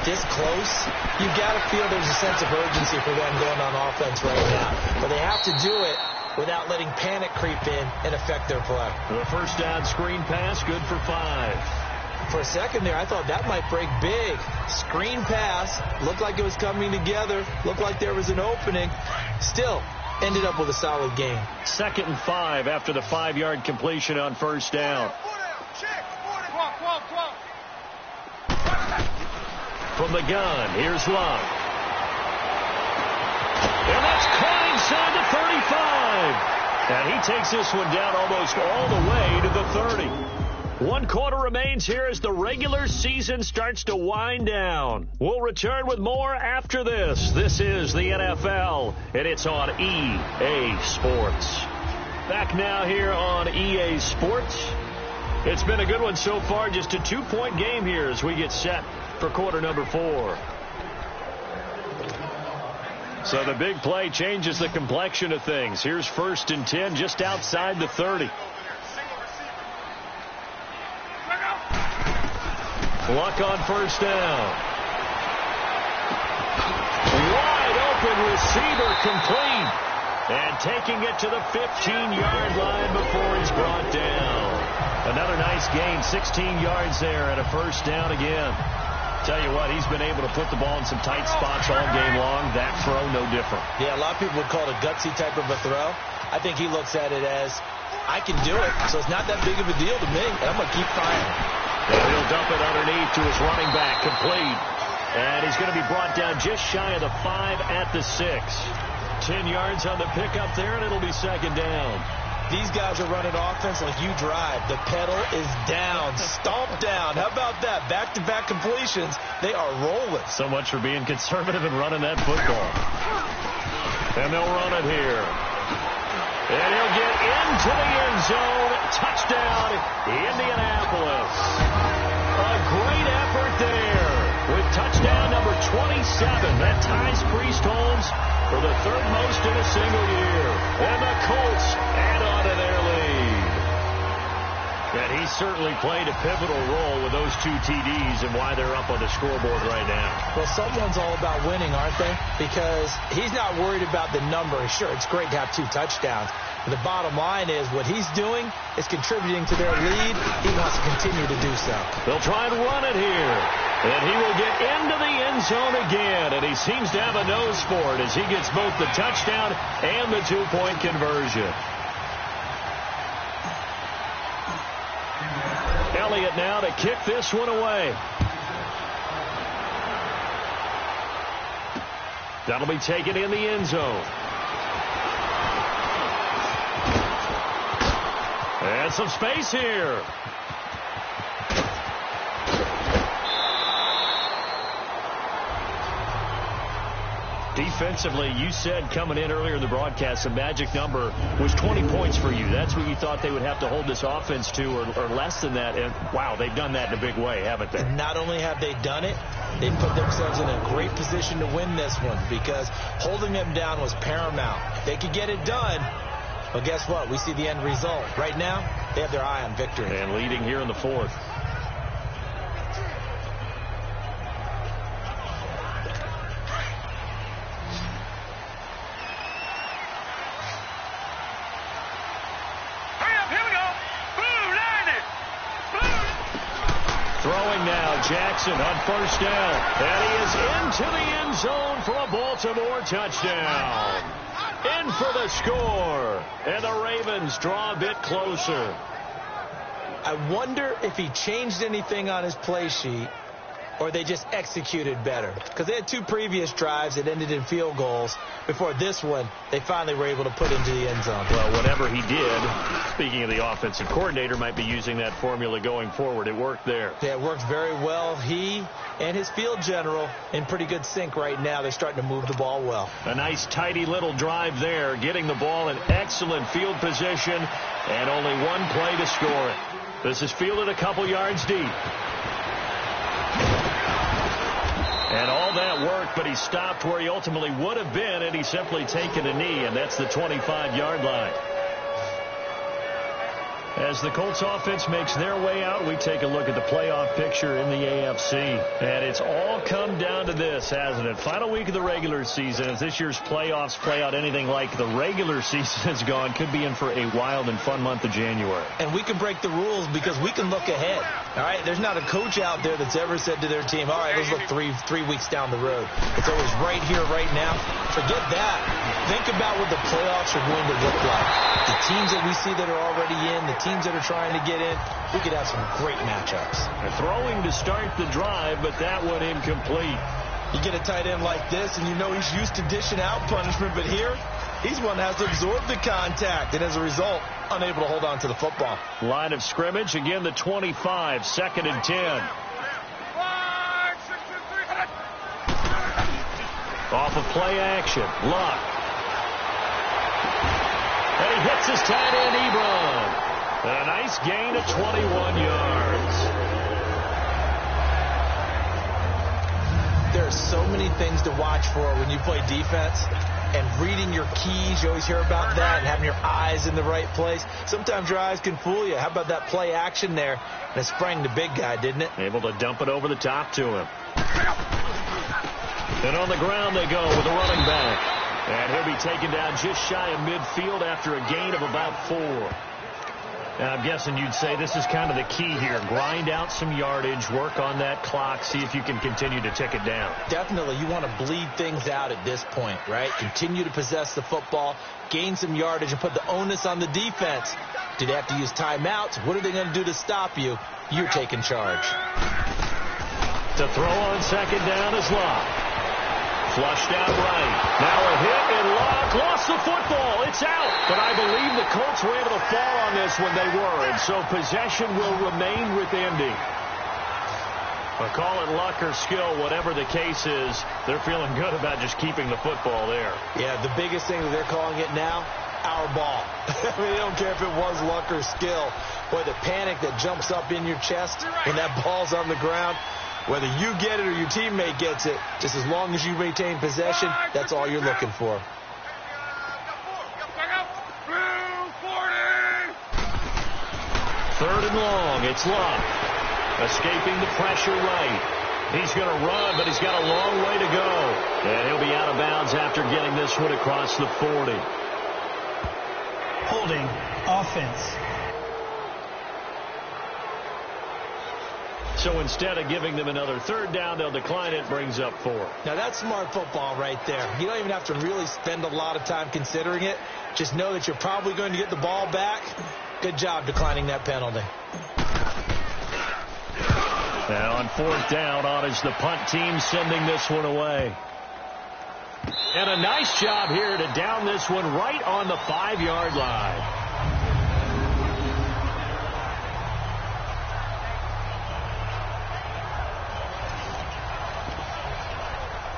this close, you've got to feel there's a sense of urgency for them going on offense right now. But they have to do it without letting panic creep in and affect their play. The first down screen pass, good for 5. For a second there, I thought that might break big. Screen pass, looked like it was coming together, looked like there was an opening. Still, ended up with a solid game. 2nd and 5 after the 5-yard completion on first down. From the gun, here's Love. And that's caught inside the 35. And he takes this one down almost all the way to the 30. 1 quarter remains here as the regular season starts to wind down. We'll return with more after this. This is the NFL, and it's on EA Sports. Back now here on EA Sports. It's been a good one so far, just a 2-point game here as we get set for quarter number 4. So the big play changes the complexion of things. Here's 1st and 10 just outside the 30. Luck on first down. Wide open receiver complete. And taking it to the 15-yard line before he's brought down. Another nice gain, 16 yards there and a first down again. Tell you what, he's been able to put the ball in some tight spots all game long. That throw, no different. Yeah, a lot of people would call it a gutsy type of a throw. I think he looks at it as, I can do it, so it's not that big of a deal to me, and I'm going to keep firing. And he'll dump it underneath to his running back, complete. And he's going to be brought down just shy of the 5 at the 6. 10 yards on the pickup there, and it'll be 2nd down. These guys are running offense like you drive. The pedal is down, stomped down. How about that? Back-to-back completions. They are rolling. So much for being conservative and running that football. And they'll run it here. And he'll get into the end zone. Touchdown, Indianapolis. A great effort there with touchdown number 27. That ties Priest Holmes for the 3rd most in a single year. And the Colts add on to their lead. And he certainly played a pivotal role with those 2 TDs and why they're up on the scoreboard right now. Well, someone's all about winning, aren't they? Because he's not worried about the number. Sure, it's great to have 2 touchdowns. But the bottom line is what he's doing is contributing to their lead. He wants to continue to do so. They'll try and run it here. And he will get into the end zone again, and he seems to have a nose for it as he gets both the touchdown and the two-point conversion. Elliott now to kick this one away. That'll be taken in the end zone. And some space here. Defensively, you said coming in earlier in the broadcast, the magic number was 20 points for you. That's what you thought they would have to hold this offense to, or less than that. And, wow, they've done that in a big way, haven't they? Not only have they done it, they put themselves in a great position to win this one because holding them down was paramount. If they could get it done, well, guess what? We see the end result. Right now, they have their eye on victory. And leading here in the fourth. Jackson on first down. And he is into the end zone for a Baltimore touchdown. In for the score. And the Ravens draw a bit closer. I wonder if he changed anything on his play sheet or they just executed better. Because they had two previous drives that ended in field goals. Before this one, they finally were able to put into the end zone. Well, whatever he did, speaking of the offensive coordinator, might be using that formula going forward. It worked there. Yeah, it worked very well. He and his field general in pretty good sync right now. They're starting to move the ball well. A nice, tidy little drive there, getting the ball in excellent field position, and only one play to score it. This is fielded a couple yards deep. And all that worked, but he stopped where he ultimately would have been, and he's simply taken a knee, and that's the 25-yard line. As the Colts offense makes their way out, we take a look at the playoff picture in the AFC. And it's all come down to this, hasn't it? Final week of the regular season. As this year's playoffs play out anything like the regular season has gone, could be in for a wild and fun month of January. And we can break the rules because we can look ahead. All right, there's not a coach out there that's ever said to their team, all right, let's look three weeks down the road. It's always right here, right now. Forget that. Think about what the playoffs are going to look like. The teams that we see that are already in, the teams that are trying to get in, we could have some great matchups. Throwing to start the drive, but that one incomplete. You get a tight end like this, and you know he's used to dishing out punishment, but here, he's one that has to absorb the contact, and as a result, unable to hold on to the football. Line of scrimmage, again the 25, 2nd and 10. Off of play action, Luck. And he hits his tight end, Ebron. And a nice gain of 21 yards. There are so many things to watch for when you play defense. And reading your keys, you always hear about that, and having your eyes in the right place. Sometimes your eyes can fool you. How about that play action there? And it sprang the big guy, didn't it? Able to dump it over the top to him. And on the ground they go with the running back. And he'll be taken down just shy of midfield after a gain of about 4. And I'm guessing you'd say this is kind of the key here. Grind out some yardage, work on that clock, see if you can continue to tick it down. Definitely. You want to bleed things out at this point, right? Continue to possess the football, gain some yardage, and put the onus on the defense. Do they have to use timeouts? What are they going to do to stop you? You're taking charge. To throw on 2nd down is Locke. Flushed out right. Now a hit, and Locke lost the football. It's out. But I believe the Colts were able to fall on this when they were, and so possession will remain with Indy. But call it luck or skill, whatever the case is, they're feeling good about just keeping the football there. Yeah, the biggest thing that they're calling it now, our ball. I mean, they don't care if it was luck or skill. Boy, the panic that jumps up in your chest when that ball's on the ground, whether you get it or your teammate gets it, just as long as you maintain possession, that's all you're looking for. Third and long, it's Locke. Escaping the pressure right. He's going to run, but he's got a long way to go. And he'll be out of bounds after getting this one across the 40. Holding offense. So instead of giving them another third down, they'll decline it, brings up 4. Now, that's smart football right there. You don't even have to really spend a lot of time considering it. Just know that you're probably going to get the ball back. Good job declining that penalty. Now on 4th down, on is the punt team sending this one away. And a nice job here to down this one right on the 5-yard line.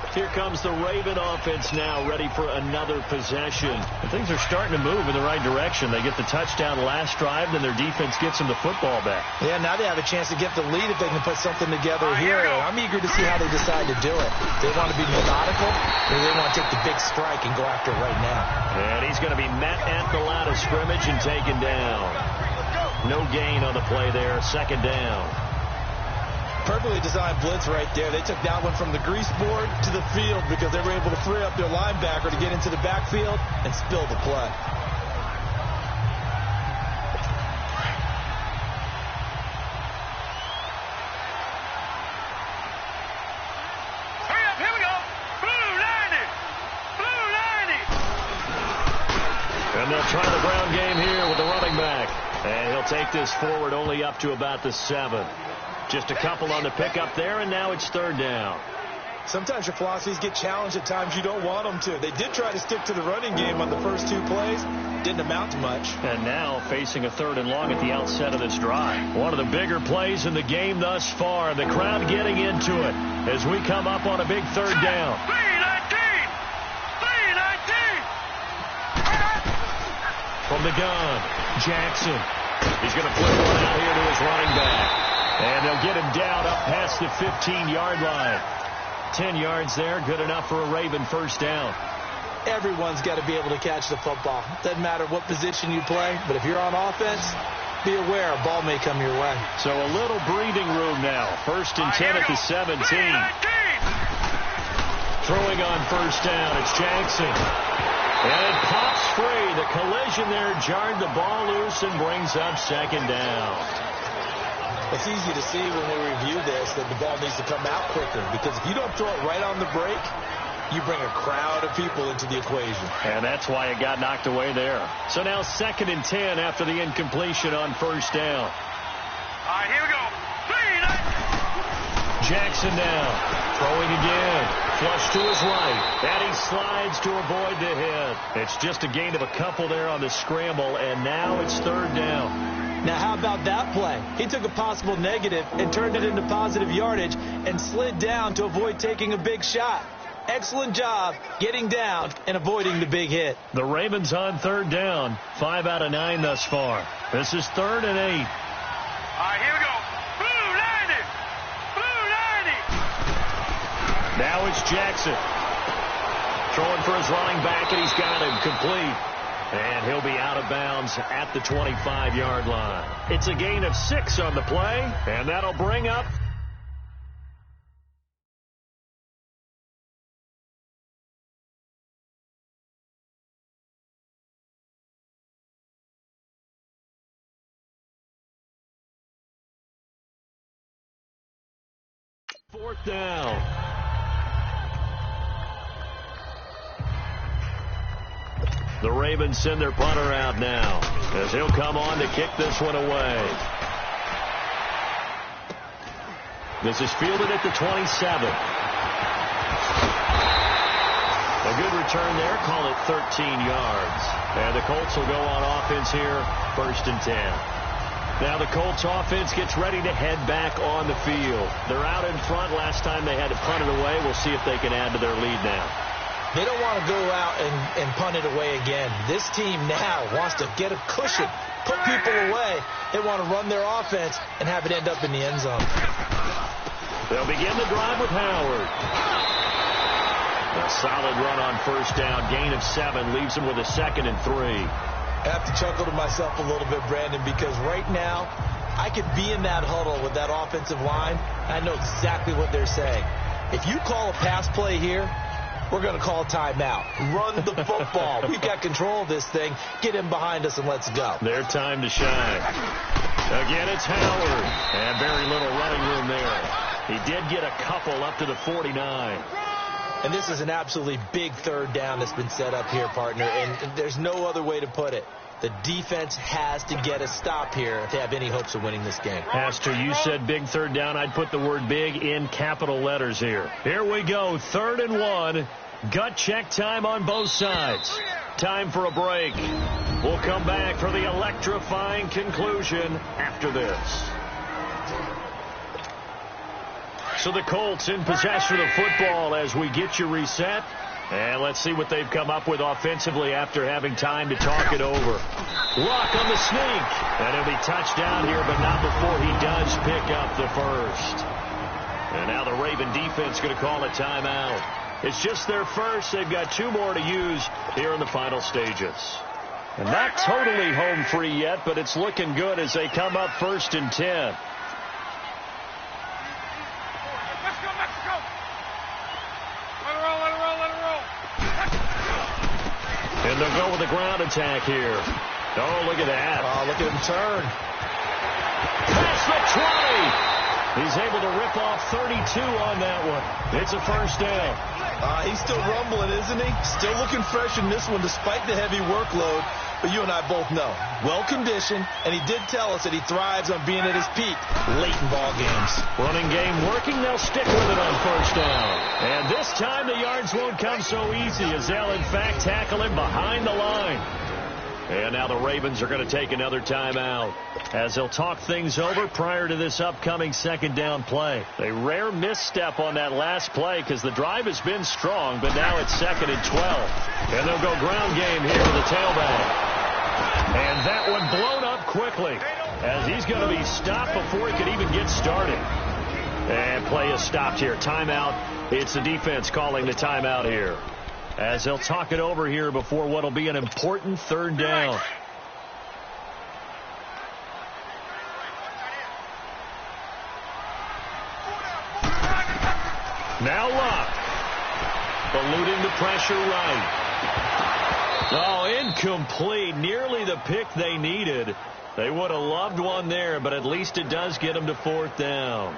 Here comes the Raven offense now, ready for another possession. And things are starting to move in the right direction. They get the touchdown last drive, then their defense gets them the football back. Yeah, now they have a chance to get the lead if they can put something together here. I'm eager to see how they decide to do it. They want to be methodical, or they want to take the big strike and go after it right now. And he's going to be met at the line of scrimmage and taken down. No gain on the play there, 2nd down. Perfectly designed blitz right there. They took that one from the grease board to the field because they were able to free up their linebacker to get into the backfield and spill the play. Hurry up, here we go. Blue 90. Blue 90. And they'll try the ground game here with the running back. And he'll take this forward only up to about the 7. Just a couple on the pickup there, and now it's 3rd down. Sometimes your philosophies get challenged at times you don't want them to. They did try to stick to the running game on the first 2 plays. Didn't amount to much. And now facing a 3rd and long at the outset of this drive. One of the bigger plays in the game thus far. The crowd getting into it as we come up on a big 3rd down. 319. 319. From the gun, Jackson. He's going to flip one out here to his running back. And they'll get him down up past the 15-yard line. 10 yards there, good enough for a Raven 1st down. Everyone's got to be able to catch the football. Doesn't matter what position you play, but if you're on offense, be aware a ball may come your way. So a little breathing room now. 1st and 10 at the 17. Throwing on 1st down, it's Jackson. And it pops free. The collision there jarred the ball loose and brings up 2nd down. It's easy to see when we review this that the ball needs to come out quicker, because if you don't throw it right on the break, you bring a crowd of people into the equation. And that's why it got knocked away there. So now 2nd and 10 after the incompletion on 1st down. All right, here we go. 319. Jackson now, throwing again, flush to his right, and he slides to avoid the hit. It's just a gain of a couple there on the scramble, and now it's 3rd down. Now, how about that play? He took a possible negative and turned it into positive yardage and slid down to avoid taking a big shot. Excellent job getting down and avoiding the big hit. The Ravens on 3rd down, 5 out of 9 thus far. This is 3rd and 8. All right, here we go. Blue 90. Blue 90. Now it's Jackson. Throwing for his running back, and he's got him complete. And he'll be out of bounds at the 25-yard line. It's a gain of 6 on the play, and that'll bring up fourth down. The Ravens send their punter out now as he'll come on to kick this one away. This is fielded at the 27. A good return there. Call it 13 yards. And the Colts will go on offense here, 1st and 10. Now the Colts offense gets ready to head back on the field. They're out in front. Last time they had to punt it away. We'll see if they can add to their lead now. They don't want to go out and punt it away again. This team now wants to get a cushion, put people away. They want to run their offense and have it end up in the end zone. They'll begin the drive with Howard. A solid run on 1st down. Gain of 7 leaves him with a 2nd and 3. I have to chuckle to myself a little bit, Brandon, because right now I could be in that huddle with that offensive line. I know exactly what they're saying. If you call a pass play here, we're going to call timeout. Run the football. We've got control of this thing. Get him behind us and let's go. Their time to shine. Again, it's Howard. And very little running room there. He did get a couple up to the 49. And this is an absolutely big third down that's been set up here, partner. And there's no other way to put it. The defense has to get a stop here if they have any hopes of winning this game. Pastor, you said big third down. I'd put the word big in capital letters here. Here we go, 3rd and 1. Gut check time on both sides. Time for a break. We'll come back for the electrifying conclusion after this. So the Colts in possession of the football as we get you reset. And let's see what they've come up with offensively after having time to talk it over. Luck on the sneak. And he'll be touchdown here, but not before he does pick up the first. And now the Raven defense going to call a timeout. It's just their first. They've got 2 more to use here in the final stages. And not totally home free yet, but it's looking good as they come up 1st and 10. And they'll go with a ground attack here. Oh, look at that. Oh, look at him turn. Past the 20. He's able to rip off 32 on that one. It's a first down. He's still rumbling, isn't he? Still looking fresh in this one despite the heavy workload. But you and I both know, well-conditioned, and he did tell us that he thrives on being at his peak late in ball games. Running game working, they'll stick with it on first down. And this time the yards won't come so easy as they'll, in fact, tackle him behind the line. And now the Ravens are going to take another timeout as they'll talk things over prior to this upcoming 2nd down play. A rare misstep on that last play because the drive has been strong, but now it's 2nd and 12. And they'll go ground game here to the tailback. And that one blown up quickly as he's going to be stopped before he could even get started. And play is stopped here. Timeout. It's the defense calling the timeout here as they'll talk it over here before what will be an important 3rd down. Now Luck. Eluding the pressure right. Oh, incomplete. Nearly the pick they needed. They would have loved one there, but at least it does get them to 4th down.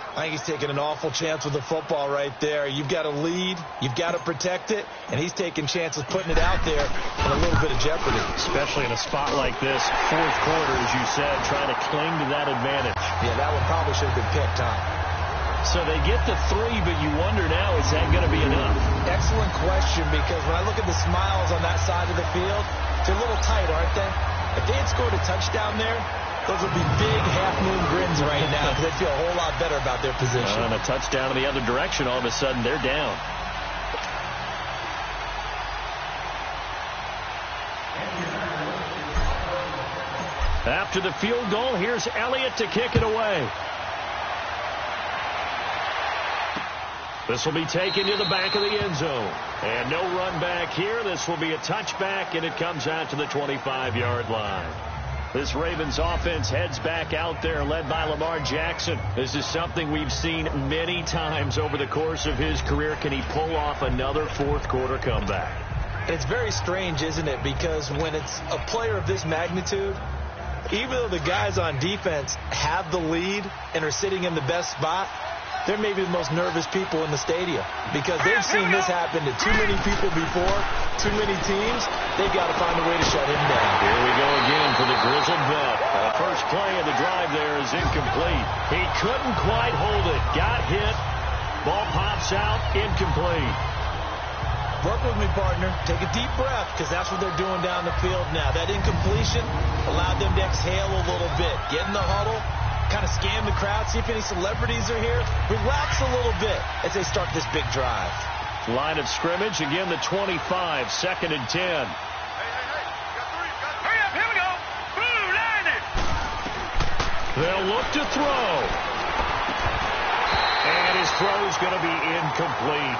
I think he's taking an awful chance with the football right there. You've got to lead. You've got to protect it. And he's taking chances putting it out there in a little bit of jeopardy. Especially in a spot like this, 4th quarter, as you said, trying to cling to that advantage. Yeah, that one probably should have been picked, huh? So they get the 3, but you wonder now, is that going to be enough? Excellent question, because when I look at the smiles on that side of the field, they're a little tight, aren't they? If they had scored a touchdown there, those would be big half-moon grins right now because they feel a whole lot better about their position. And a touchdown in the other direction, all of a sudden they're down. After the field goal, here's Elliott to kick it away. This will be taken to the back of the end zone. And no run back here. This will be a touchback, and it comes out to the 25-yard line. This Ravens offense heads back out there, led by Lamar Jackson. This is something we've seen many times over the course of his career. Can he pull off another 4th quarter comeback? It's very strange, isn't it? Because when it's a player of this magnitude, even though the guys on defense have the lead and are sitting in the best spot, they're maybe the most nervous people in the stadium because they've seen this happen to too many people before, too many teams. They've got to find a way to shut him down. Here we go again for the grizzled vet. The first play of the drive there is incomplete. He couldn't quite hold it. Got hit. Ball pops out. Incomplete. Work with me, partner. Take a deep breath because that's what they're doing down the field now. That incompletion allowed them to exhale a little bit. Get in the huddle. Kind of scan the crowd, see if any celebrities are here. Relax a little bit as they start this big drive. Line of scrimmage, again the 25, 2nd and 10. Hey, hurry up, here we go. Blue, line it. They'll look to throw. And his throw's going to be incomplete.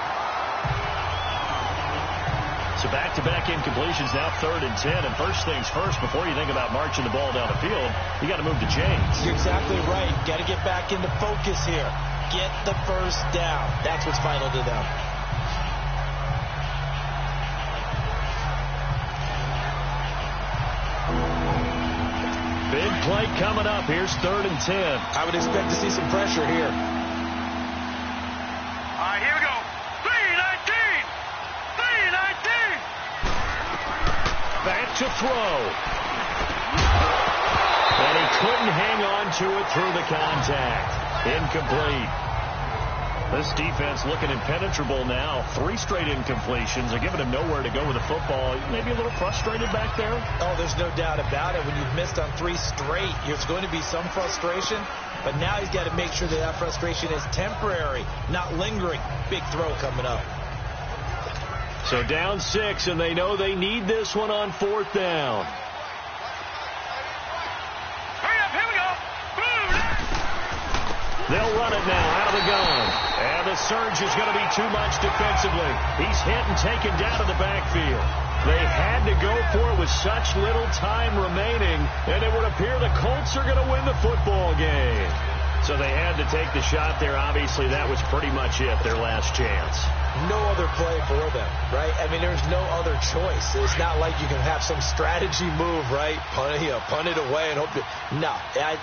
So back-to-back incompletions, now 3rd and 10. And first things first, before you think about marching the ball down the field, you got to move to chains. You're exactly right. Got to get back into focus here. get the first down. That's what's vital to them. Big play coming up. Here's 3rd and 10. I would expect to see some pressure here. All right, here we go. 3-19. 3-19. Back to throw. And he couldn't hang on to it through the contact. Incomplete. This defense looking impenetrable now. 3 straight incompletions. They're giving him nowhere to go with the football. Maybe a little frustrated back there. Oh, there's no doubt about it. When you've missed on 3 straight, there's going to be some frustration. But now he's got to make sure that frustration is temporary, not lingering. Big throw coming up. So down 6, and they know they need this one on 4th down. Hurry up, here we go. Boom. They'll run it now out of the gun. And the surge is going to be too much defensively. He's hit and taken down to the backfield. They had to go for it with such little time remaining, and it would appear the Colts are going to win the football game. So they had to take the shot there. Obviously, that was pretty much it, their last chance. No other play for them, right? I mean, there's no other choice. It's not like you can have some strategy move, right? Punt it away and hope to. No,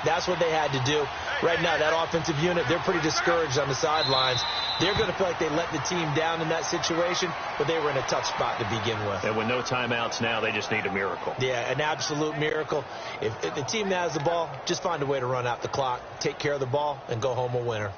that's what they had to do. Right now, that offensive unit, they're pretty discouraged on the sidelines. They're going to feel like they let the team down in that situation, but they were in a tough spot to begin with. And with no timeouts now, they just need a miracle. Yeah, an absolute miracle. If the team that has the ball, just find a way to run out the clock, take care of the ball, and go home a winner.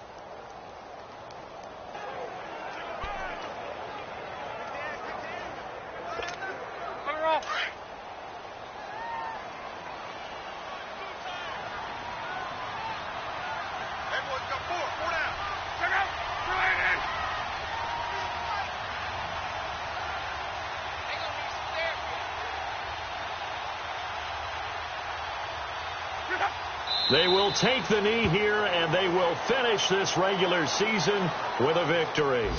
They will take the knee here, and they will finish this regular season with a victory.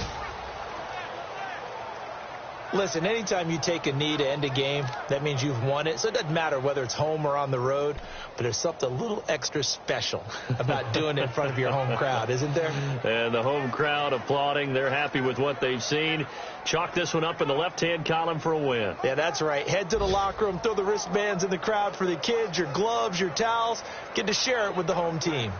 Listen, anytime you take a knee to end a game, that means you've won it. So it doesn't matter whether it's home or on the road, but there's something a little extra special about doing it in front of your home crowd, isn't there? And the home crowd applauding. They're happy with what they've seen. Chalk this one up in the left-hand column for a win. Yeah, that's right. Head to the locker room, throw the wristbands in the crowd for the kids, your gloves, your towels. Get to share it with the home team.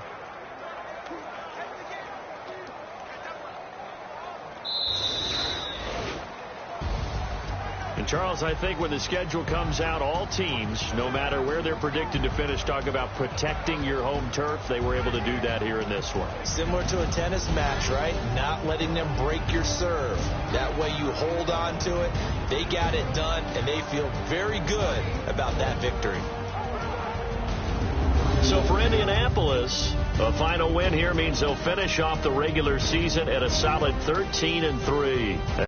And, Charles, I think when the schedule comes out, all teams, no matter where they're predicted to finish, talk about protecting your home turf. They were able to do that here in this one. Similar to a tennis match, right? Not letting them break your serve. That way you hold on to it. They got it done, and they feel very good about that victory. So for Indianapolis, a final win here means they'll finish off the regular season at a solid 13-3.